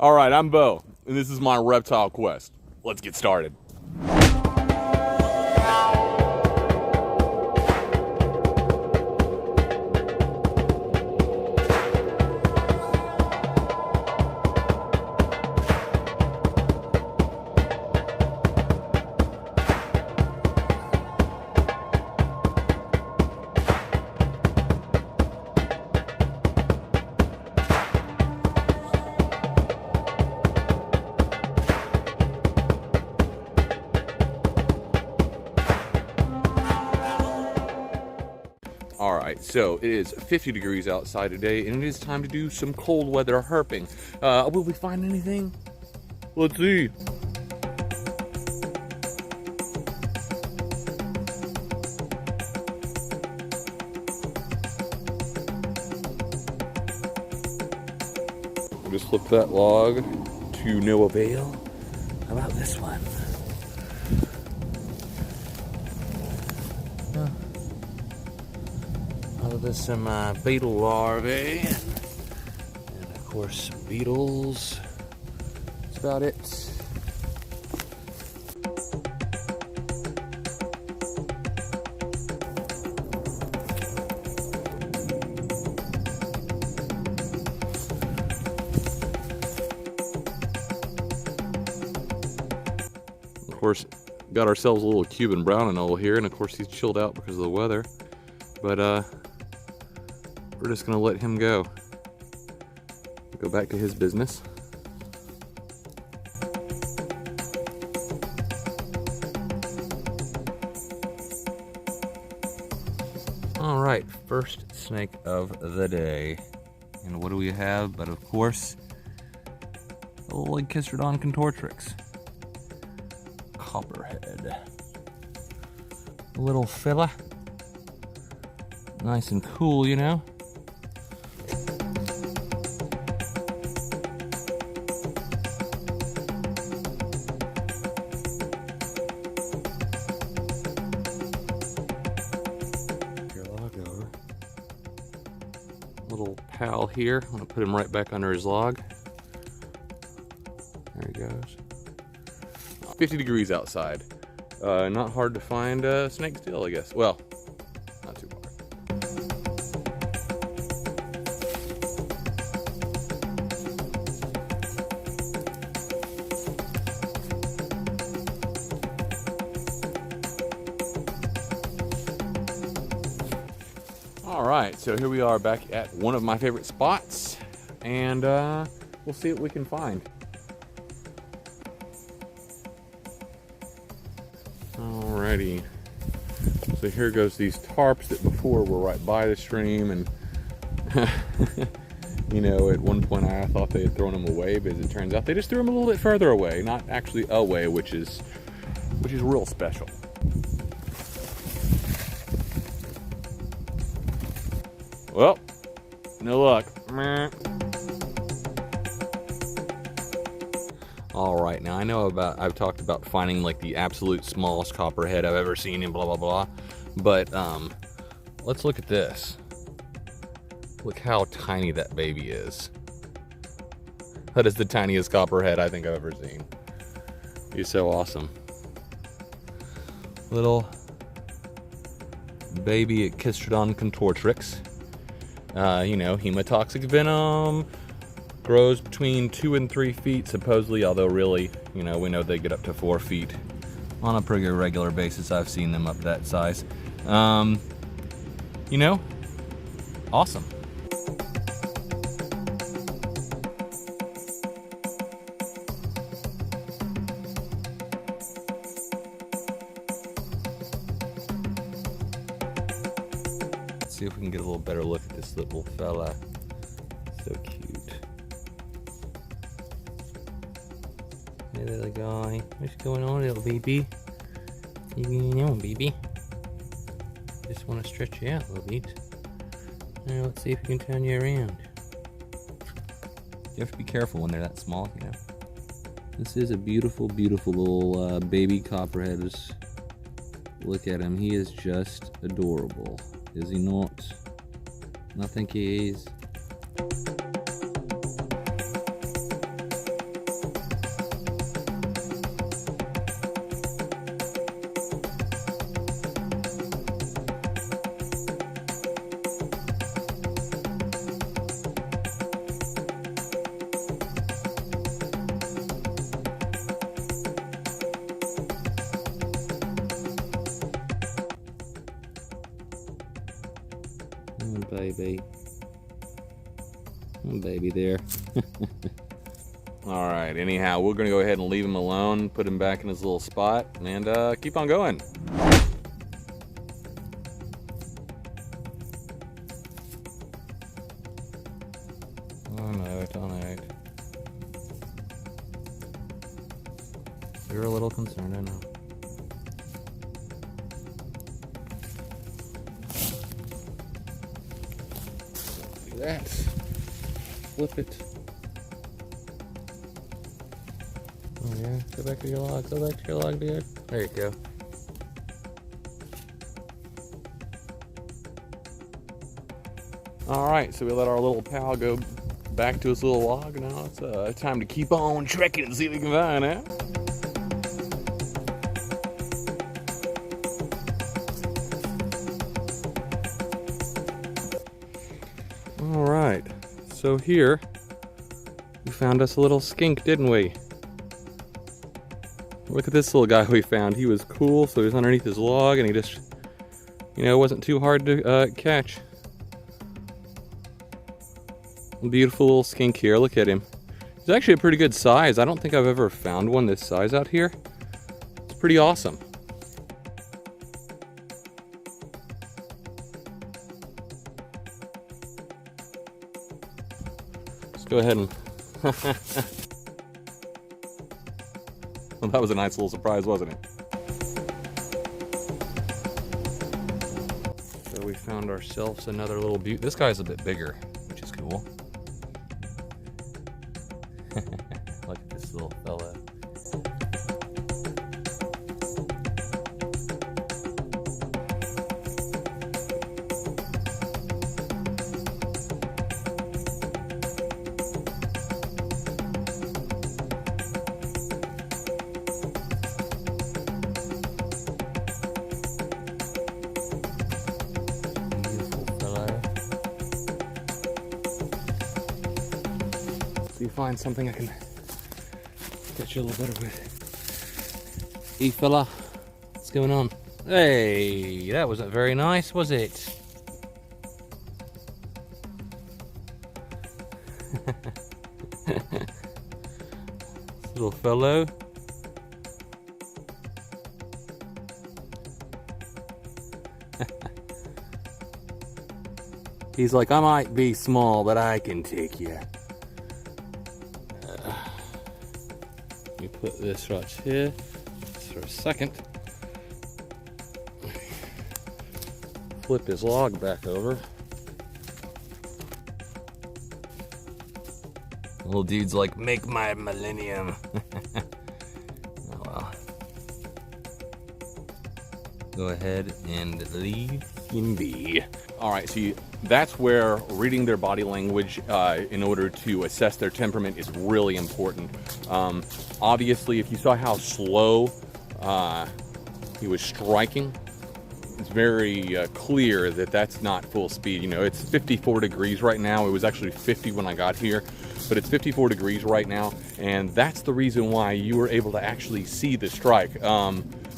All right, I'm Bo, and this is my reptile quest. Let's get started. Alright, so it is 50 degrees outside today, and it is time to do some cold weather herping. Will we find anything? Let's see. Just flip that log to no avail. How about this one? There's some beetle larvae, and of course some beetles. That's about it. Of course, got ourselves a little Cuban brown and all here, and of course he's chilled out because of the weather. But we're just gonna let him go back to his business. All right, first snake of the day. And what do we have? But of course, a little Echistrodon contortrix. Copperhead. A little fella. Nice and cool, you know. Little pal here. I'm gonna put him right back under his log. There he goes. 50 degrees outside. Not hard to find snake still, I guess. Well, not too hard. Alright, so here we are back at one of my favorite spots, and we'll see what we can find. Alrighty, so here goes these tarps that before were right by the stream, and you know, at one point I thought they had thrown them away, but as it turns out they just threw them a little bit further away, not actually away, which is real special. Well, no luck. All right, now I know I've talked about finding like the absolute smallest copperhead I've ever seen and blah, blah, blah. But let's look at this. Look how tiny that baby is. That is the tiniest copperhead I think I've ever seen. He's so awesome. Little baby Echistrodon contortrix. You know, hemotoxic venom, grows between 2 and 3 feet supposedly, although really, you know, we know they get up to 4 feet on a pretty regular basis. I've seen them up that size. You know, awesome. See if we can get a little better look at this little fella. So cute. Hey little guy. What's going on, little baby? You going on, baby? Just want to stretch you out a little bit. Now let's see if we can turn you around. You have to be careful when they're that small, you know. This is a beautiful, beautiful little baby copperhead. Look at him. He is just adorable. Is he not? I think he is. Oh, baby. Oh, baby there. Alright, anyhow, we're going to go ahead and leave him alone, put him back in his little spot, and keep on going. Alright. You're a little concerned, I know. Look at that. Flip it. Oh yeah, go back to your log. Go back to your log, dude. There you go. Alright, so we let our little pal go back to his little log. Now it's time to keep on trekking and see if we can find out. Alright, so here we found us a little skink, didn't we? Look at this little guy we found. He was cool, so he was underneath his log and he just, wasn't too hard to catch. Beautiful little skink here. Look at him. He's actually a pretty good size. I don't think I've ever found one this size out here. It's pretty awesome. Let's go ahead and... Well, that was a nice little surprise, wasn't it? So we found ourselves another little beaut. This guy's a bit bigger, which is cool. Look at this little fella. See if you find something I can get you a little better with. Hey fella, what's going on? Hey, that wasn't very nice, was it? This little fellow. He's like, I might be small, but I can take you. Let me put this right here just for a second. Flip his log back over. Little dude's like, make my millennium. Oh well. Go ahead and leave him be. Alright, so that's where reading their body language in order to assess their temperament is really important. Obviously, if you saw how slow he was striking, it's very clear that that's not full speed. It's 54 degrees right now. It was actually 50 when I got here, but it's 54 degrees right now, and that's the reason why you were able to actually see the strike.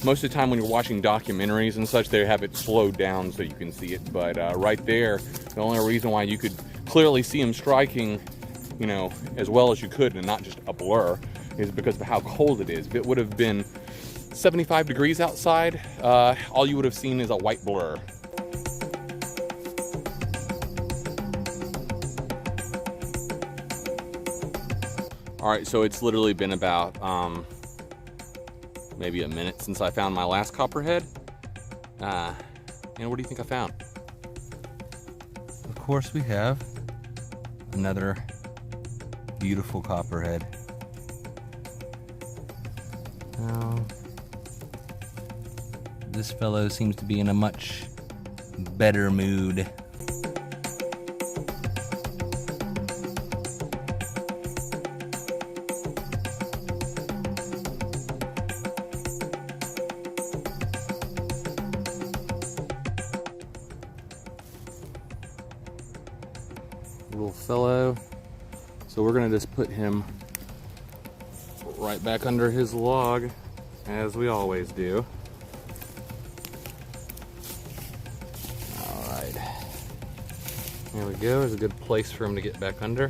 Most of the time when you're watching documentaries and such, they have it slowed down so you can see it, but right there, the only reason why you could clearly see him striking, as well as you could and not just a blur, is because of how cold it is. If it would have been 75 degrees outside, all you would have seen is a white blur. Alright, so it's literally been about maybe a minute since I found my last copperhead. What do you think I found? Of course we have another beautiful copperhead. Now, this fellow seems to be in a much better mood. Little fellow. So we're gonna just put him right back under his log, as we always do. All right. There we go. There's a good place for him to get back under.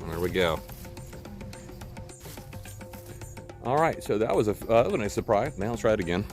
There we go. All right, so that was a nice surprise. Now let's try it again.